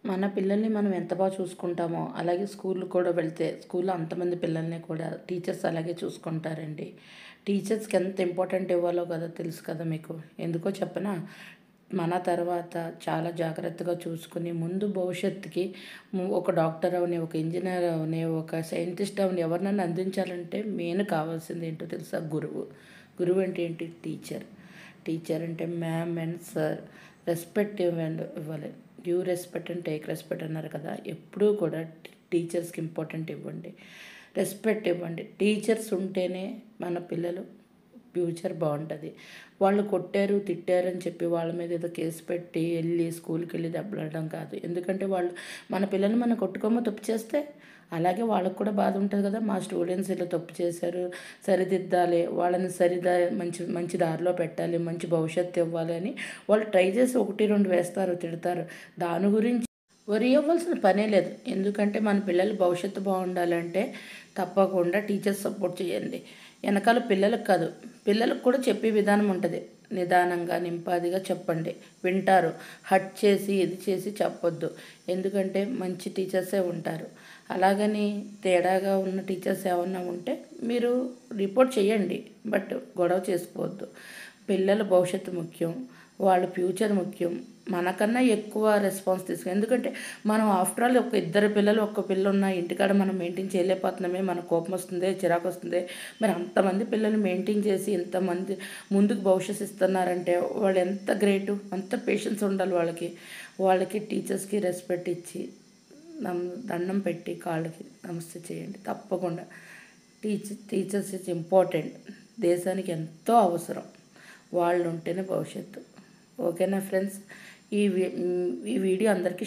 మన పిల్లల్ని మనం ఎంత బాగా చూసుకుంటామో అలాగే స్కూల్కి కూడా వెళ్తే స్కూల్లో అంతమంది పిల్లల్ని కూడా టీచర్స్ అలాగే చూసుకుంటారండి. టీచర్స్కి ఎంత ఇంపార్టెంట్ ఇవ్వాలో కదా తెలుసు కదా మీకు. ఎందుకో చెప్పనా, మన తర్వాత చాలా జాగ్రత్తగా చూసుకుని ముందు భవిష్యత్తుకి ఒక డాక్టర్ అవని, ఒక ఇంజనీర్ అవని, ఒక సైంటిస్ట్ అవని ఎవరినైనా అందించాలంటే మెయిన్ కావాల్సింది ఏంటో తెలుసా? గురువు. గురువు అంటే ఏంటి? టీచర్. టీచర్ అంటే మ్యామ్ అండ్ సార్, రెస్పెక్ట్ ఇవ్వాలి. Give respect and take respect అన్నారు కదా. ఎప్పుడూ కూడా టీచర్స్కి ఇంపార్టెంట్ ఇవ్వండి, రెస్పెక్ట్ ఇవ్వండి. టీచర్స్ ఉంటేనే మన పిల్లలు ఫ్యూచర్ బాగుంటుంది. వాళ్ళు కొట్టారు తిట్టారు అని చెప్పి వాళ్ళ మీద ఏదో కేసు పెట్టి వెళ్ళి స్కూల్కి వెళ్ళి దెబ్బలాడడం కాదు. ఎందుకంటే వాళ్ళు మన పిల్లల్ని మనం కొట్టుకోమో తప్పు చేస్తే అలాగే వాళ్ళకు కూడా బాధ ఉంటుంది కదా. మా స్టూడెంట్స్ ఇలా తప్పు చేశారు, సరిదిద్దాలి, వాళ్ళని మంచి మంచి దారిలో పెట్టాలి, మంచి భవిష్యత్తు ఇవ్వాలి అని వాళ్ళు ట్రై చేసి 1, 2 వేస్తారు, తిడతారు. దాని గురించి వరి అవ్వాల్సిన పనే లేదు. ఎందుకంటే మన పిల్లల భవిష్యత్తు బాగుండాలంటే తప్పకుండా టీచర్స్ సపోర్ట్ చేయండి. వెనకాల పిల్లలకు కాదు, పిల్లలకు కూడా చెప్పే విధానం ఉంటుంది. నిదానంగా నింపాదిగా చెప్పండి, వింటారు. హట్ చేసి ఇది చేసి చెప్పొద్దు. ఎందుకంటే మంచి టీచర్సే ఉంటారు. అలాగని తేడాగా ఉన్న టీచర్స్ ఏమన్నా ఉంటే మీరు రిపోర్ట్ చేయండి, బట్ గొడవ చేసుకోవద్దు. పిల్లల భవిష్యత్తు ముఖ్యం, వాళ్ళ ఫ్యూచర్ ముఖ్యం. మనకన్నా ఎక్కువ రెస్పాన్స్ తీసుకుని, ఎందుకంటే మనం ఆఫ్టర్ ఆల్ ఒక 2 పిల్లలు, ఒక్క పిల్ల ఉన్న ఇంటికాడ మనం మెయింటైన్ చేయలేకపోతున్నామే, మనకు కోపం వస్తుంది, చిరాకు వస్తుంది. మరి అంతమంది పిల్లలు మెయింటైన్ చేసి ఇంతమంది ముందుకు భవిష్యత్తు ఇస్తున్నారంటే వాళ్ళు ఎంత గ్రేటు, అంత పేషెన్స్ ఉండాలి వాళ్ళకి. వాళ్ళకి టీచర్స్కి రెస్పెక్ట్ ఇచ్చి దండం పెట్టి కాళ్ళకి నమస్తే చేయండి తప్పకుండా. టీచర్స్ ఇస్ ఇంపార్టెంట్, దేశానికి ఎంతో అవసరం. వాళ్ళు ఉంటేనే భవిష్యత్తు. ఓకేనా ఫ్రెండ్స్? ఈ వీడియో అందరికీ